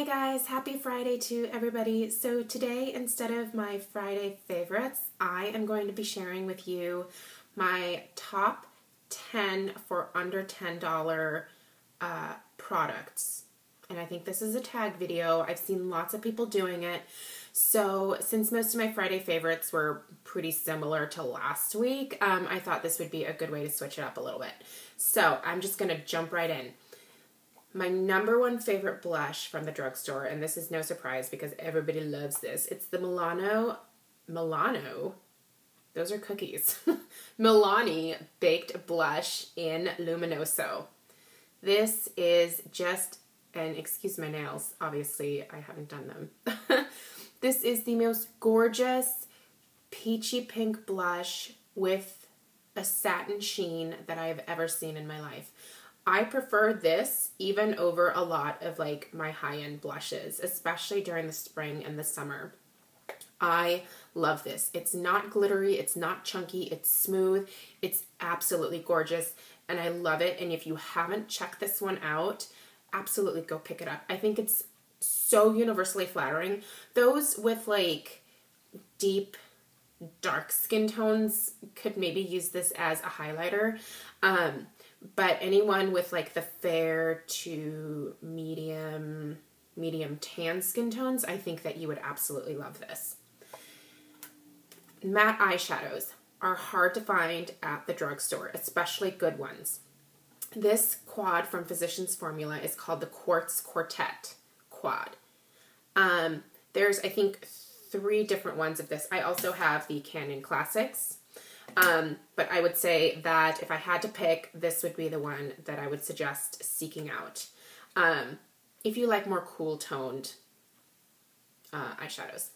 Hi guys, happy Friday to everybody. So today, instead of my Friday favorites, I am going to be sharing with you my top 10 for under $10 products. And I think this is a tag video. I've seen lots of people doing it. So since most of my Friday favorites were pretty similar to last week, I thought this would be a good way to switch it up a little bit. So I'm just going to jump right in. My number one favorite blush from the drugstore, and this is no surprise because everybody loves this, it's the Milano, those are cookies, Milani Baked Blush in Luminoso. This is just, and excuse my nails, obviously I haven't done them. This is the most gorgeous peachy pink blush with a satin sheen that I have ever seen in my life. I prefer this even over a lot of like my high-end blushes, especially during the spring and the summer. I love this. It's not glittery, it's not chunky, it's smooth, it's absolutely gorgeous, and I love it. And if you haven't checked this one out, absolutely go pick it up. I think it's so universally flattering. Those with like deep, dark skin tones could maybe use this as a highlighter. But anyone with like the fair to medium tan skin tones, I think that you would absolutely love this. Matte eyeshadows are hard to find at the drugstore, especially good ones. This quad from Physicians Formula is called the Quartz Quartet Quad. There's, I think, 3 different ones of this. I also have the Canon Classics. But I would say that if I had to pick, this would be the one that I would suggest seeking out. If you like more cool toned eyeshadows.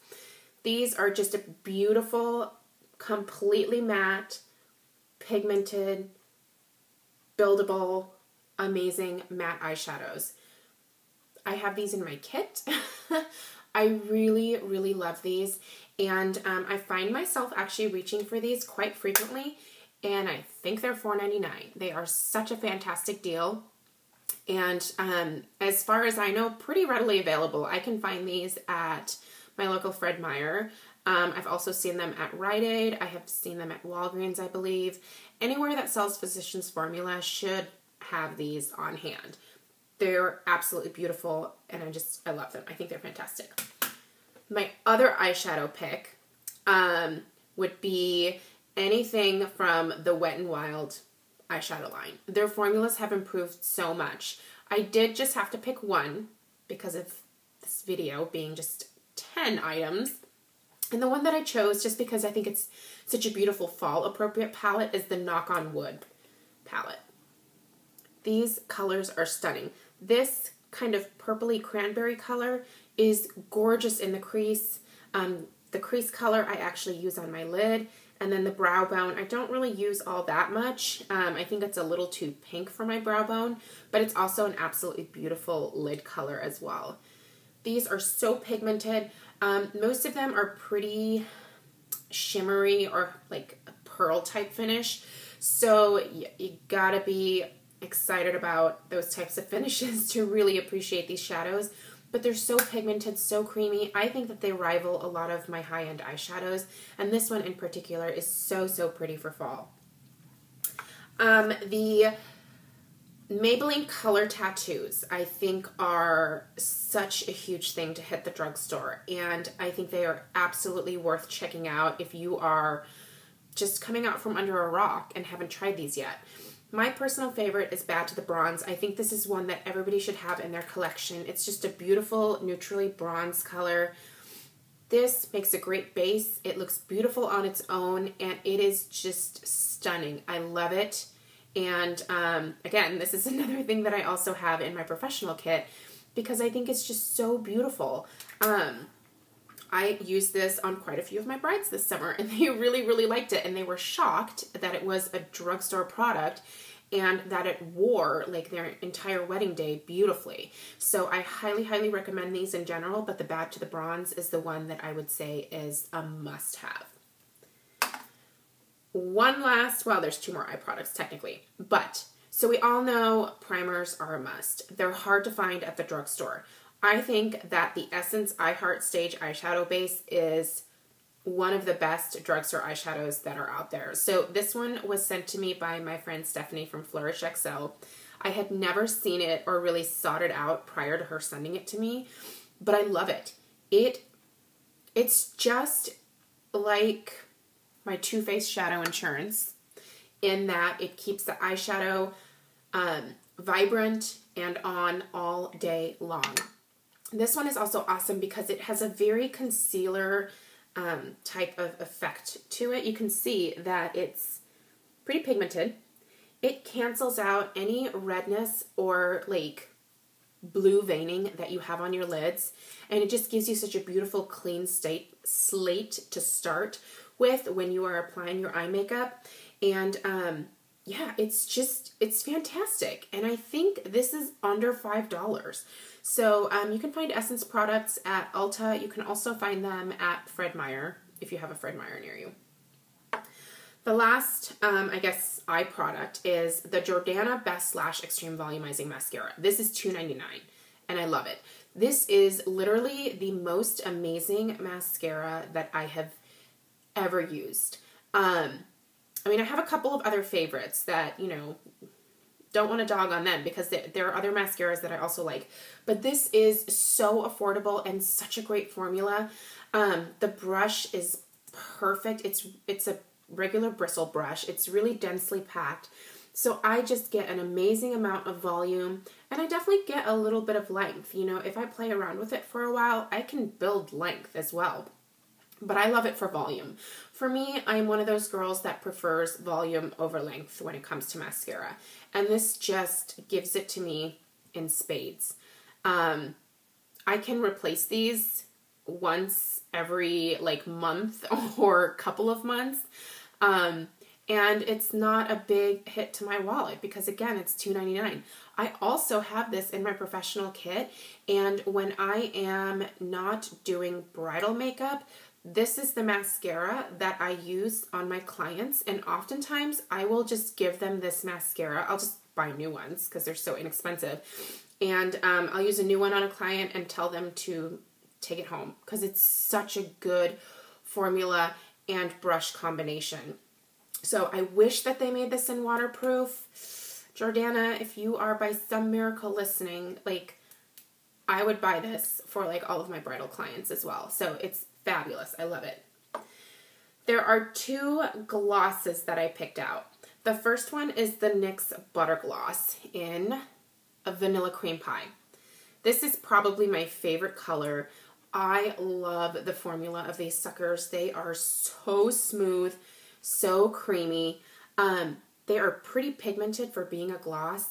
These are just a beautiful, completely matte, pigmented, buildable, amazing matte eyeshadows. I have these in my kit. I really, really love these. And I find myself actually reaching for these quite frequently, and I think they're $4.99. They are such a fantastic deal, and as far as I know, pretty readily available. I can find these at my local Fred Meyer. I've also seen them at Rite Aid. I have seen them at Walgreens, I believe. Anywhere that sells Physicians Formula should have these on hand. They're absolutely beautiful, and I love them. I think they're fantastic. My other eyeshadow pick would be anything from the Wet n Wild eyeshadow line. Their formulas have improved so much. I did just have to pick one because of this video being just 10 items. And the one that I chose, just because I think it's such a beautiful fall appropriate palette, is the Knock on Wood palette. These colors are stunning. This kind of purpley cranberry color is gorgeous in the crease. The crease color I actually use on my lid, and then the brow bone I don't really use all that much. I think it's a little too pink for my brow bone, but it's also an absolutely beautiful lid color as well. These are so pigmented. Most of them are pretty shimmery or like a pearl type finish, so you gotta be excited about those types of finishes to really appreciate these shadows. But they're so pigmented, so creamy. I think that they rival a lot of my high-end eyeshadows, and this one in particular is so, so pretty for fall. The Maybelline Color Tattoos, I think, are such a huge thing to hit the drugstore, and I think they are absolutely worth checking out if you are just coming out from under a rock and haven't tried these yet. My personal favorite is Bad to the Bronze. I think this is one that everybody should have in their collection. It's just a beautiful, neutrally bronze color. This makes a great base. It looks beautiful on its own, and it is just stunning. I love it. And again, this is another thing that I also have in my professional kit because I think it's just so beautiful. I used this on quite a few of my brides this summer, and they really, really liked it, and they were shocked that it was a drugstore product and that it wore like their entire wedding day beautifully. So I highly, highly recommend these in general, but the Bad to the Bronze is the one that I would say is a must-have. One last, well, there's 2 more eye products technically, but so we all know primers are a must. They're hard to find at the drugstore. I think that the Essence I Heart Stage eyeshadow base is one of the best drugstore eyeshadows that are out there. So this one was sent to me by my friend Stephanie from Flourish XL. I had never seen it or really sought it out prior to her sending it to me, but I love it. It's just like my Too Faced Shadow Insurance in that it keeps the eyeshadow vibrant and on all day long. This one is also awesome because it has a very concealer type of effect to it. You can see that it's pretty pigmented. It cancels out any redness or like blue veining that you have on your lids, and it just gives you such a beautiful clean slate to start with when you are applying your eye makeup. And yeah, it's fantastic. And I think this is under $5. So you can find Essence products at Ulta. You can also find them at Fred Meyer if you have a Fred Meyer near you. The last, I guess, eye product is the Jordana Best Lash Extreme Volumizing Mascara. This is $2.99, and I love it. This is literally the most amazing mascara that I have ever used. I mean, I have a couple of other favorites that, you know, don't want to dog on them because there are other mascaras that I also like. But this is so affordable and such a great formula. The brush is perfect. It's a regular bristle brush. It's really densely packed. So I just get an amazing amount of volume, and I definitely get a little bit of length. You know, if I play around with it for a while, I can build length as well. But I love it for volume. For me, I'm one of those girls that prefers volume over length when it comes to mascara. And this just gives it to me in spades. I can replace these once every like month or couple of months. And it's not a big hit to my wallet because, again, it's $2.99. I also have this in my professional kit. And when I am not doing bridal makeup, this is the mascara that I use on my clients, and oftentimes I will just give them this mascara. I'll just buy new ones because they're so inexpensive, and I'll use a new one on a client and tell them to take it home because it's such a good formula and brush combination. So I wish that they made this in waterproof. Jordana, if you are by some miracle listening, like, I would buy this for like all of my bridal clients as well. So it's fabulous. I love it. There are two glosses that I picked out. The first one is the NYX Butter Gloss in a Vanilla Cream Pie. This is probably my favorite color. I love the formula of these suckers. They are so smooth, so creamy. They are pretty pigmented for being a gloss,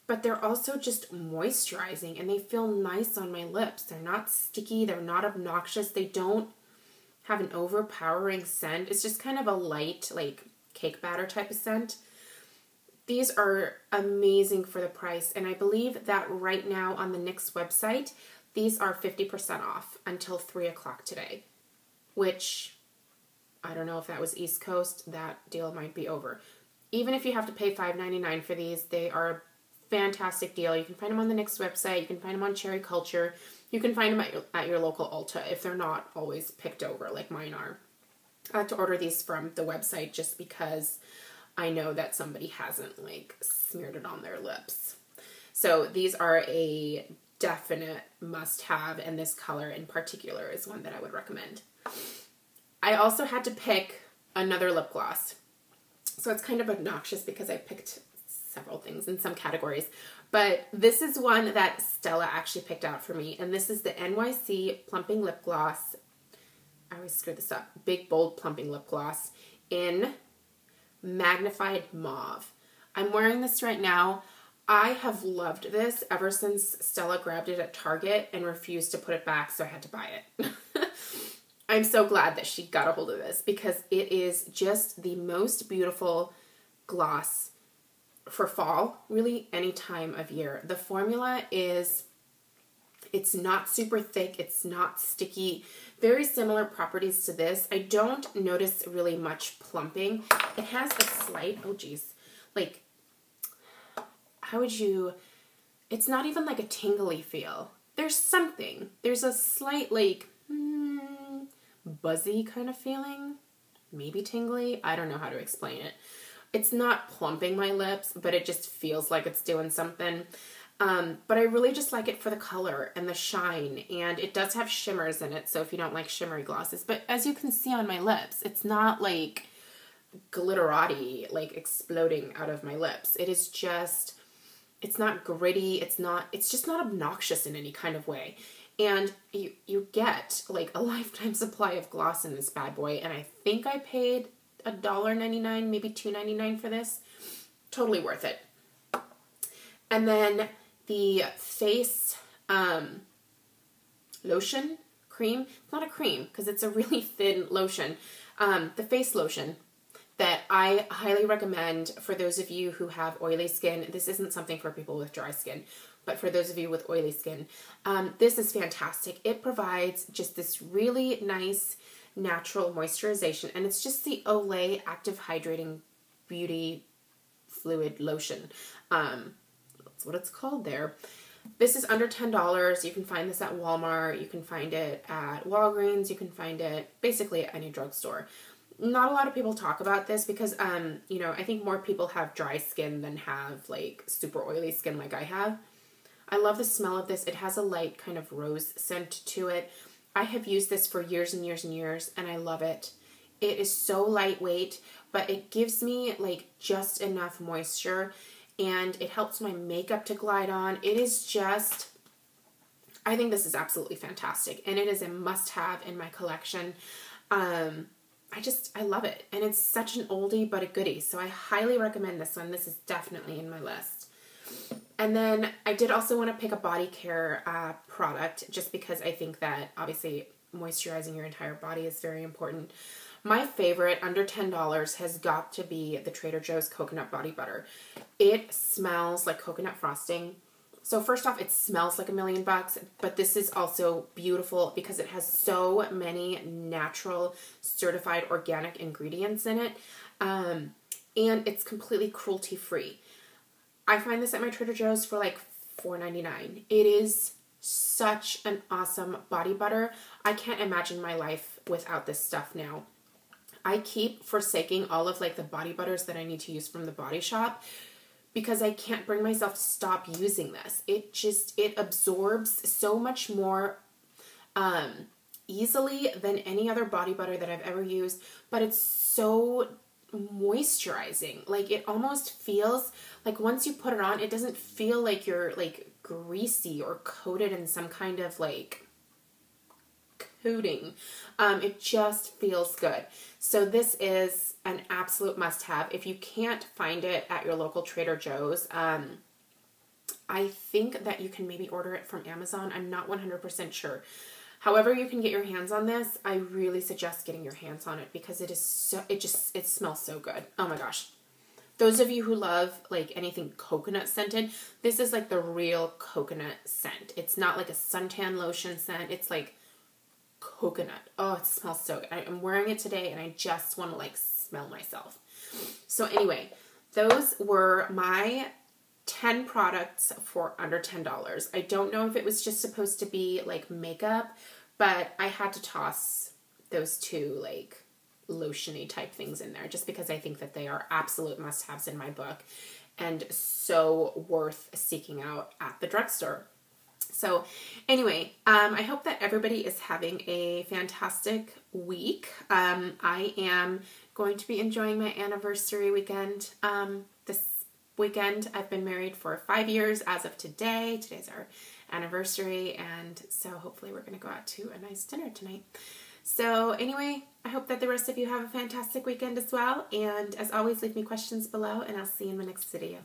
but they're also just moisturizing, and they feel nice on my lips. They're not sticky. They're not obnoxious. They don't have an overpowering scent. It's just kind of a light, like, cake batter type of scent. These are amazing for the price, and I believe that right now on the NYX website, these are 50% off until 3 o'clock today, which I don't know if that was East Coast. That deal might be over. Even if you have to pay $5.99 for these, they are a fantastic deal. You can find them on the NYX website. You can find them on Cherry Culture. You can find them at your local Ulta if they're not always picked over like mine are. I like to order these from the website just because I know that somebody hasn't like smeared it on their lips. So these are a definite must-have, and this color in particular is one that I would recommend. I also had to pick another lip gloss. So it's kind of obnoxious because I picked several things in some categories. But this is one that Stella actually picked out for me. And this is the NYX Plumping Lip Gloss. I always screw this up. Big Bold Plumping Lip Gloss in Magnified Mauve. I'm wearing this right now. I have loved this ever since Stella grabbed it at Target and refused to put it back, so I had to buy it. I'm so glad that she got a hold of this because it is just the most beautiful gloss for fall, really any time of year. The formula is, it's not super thick, it's not sticky. Very similar properties to this. I don't notice really much plumping. It has a slight, oh geez, like, how would you, it's not even like a tingly feel. there's something. There's a slight like buzzy kind of feeling. Maybe tingly. I don't know how to explain it. It's not plumping my lips, but it just feels like it's doing something. But I really just like it for the color and the shine, and it does have shimmers in it, so if you don't like shimmery glosses. But as you can see on my lips, it's not like glitterati, like exploding out of my lips. It is just, it's not gritty, it's just not obnoxious in any kind of way. And you get like a lifetime supply of gloss in this bad boy, and I think I paid $1.99, maybe $2.99 for this. Totally worth it. And then the face lotion cream. It's not a cream because it's a really thin lotion. The face lotion that I highly recommend for those of you who have oily skin. This isn't something for people with dry skin, but for those of you with oily skin, this is fantastic. It provides just this really nice natural moisturization, and it's just the Olay Active Hydrating Beauty Fluid Lotion. That's what it's called there. This is under $10. You can find this at Walmart. You can find it at Walgreens. You can find it basically at any drugstore. Not a lot of people talk about this because, you know, I think more people have dry skin than have like super oily skin like I have. I love the smell of this. It has a light kind of rose scent to it. I have used this for years and years and years, and I love it. It is so lightweight, but it gives me like just enough moisture, and it helps my makeup to glide on. It is just, I think this is absolutely fantastic, and it is a must-have in my collection. I love it, and it's such an oldie but a goodie, so I highly recommend this one. This is definitely in my list. And then I did also want to pick a body care product, just because I think that obviously moisturizing your entire body is very important. My favorite under $10 has got to be the Trader Joe's Coconut Body Butter. It smells like coconut frosting. So first off, it smells like $1,000,000, but this is also beautiful because it has so many natural, certified organic ingredients in it, and it's completely cruelty-free. I find this at my Trader Joe's for like $4.99. It is such an awesome body butter. I can't imagine my life without this stuff now. I keep forsaking all of like the body butters that I need to use from the Body Shop because I can't bring myself to stop using this. It absorbs so much more easily than any other body butter that I've ever used, but it's so moisturizing. Like it almost feels like once you put it on, it doesn't feel like you're like greasy or coated in some kind of like coating. It just feels good. So this is an absolute must-have. If you can't find it at your local Trader Joe's, I think that you can maybe order it from Amazon. I'm not 100% sure. However you can get your hands on this, I really suggest getting your hands on it because it is so, it smells so good. Oh my gosh. Those of you who love like anything coconut scented, this is like the real coconut scent. It's not like a suntan lotion scent. It's like coconut. Oh, it smells so good. I'm wearing it today and I just want to like smell myself. So anyway, those were my 10 products for under $10. I don't know if it was just supposed to be like makeup, but I had to toss those two like lotion-y type things in there just because I think that they are absolute must-haves in my book and so worth seeking out at the drugstore. So anyway, I hope that everybody is having a fantastic week. I am going to be enjoying my anniversary weekend this weekend. I've been married for 5 years as of today. Today's our anniversary, and so hopefully we're going to go out to a nice dinner tonight. So anyway, I hope that the rest of you have a fantastic weekend as well, and as always, leave me questions below, and I'll see you in my next video.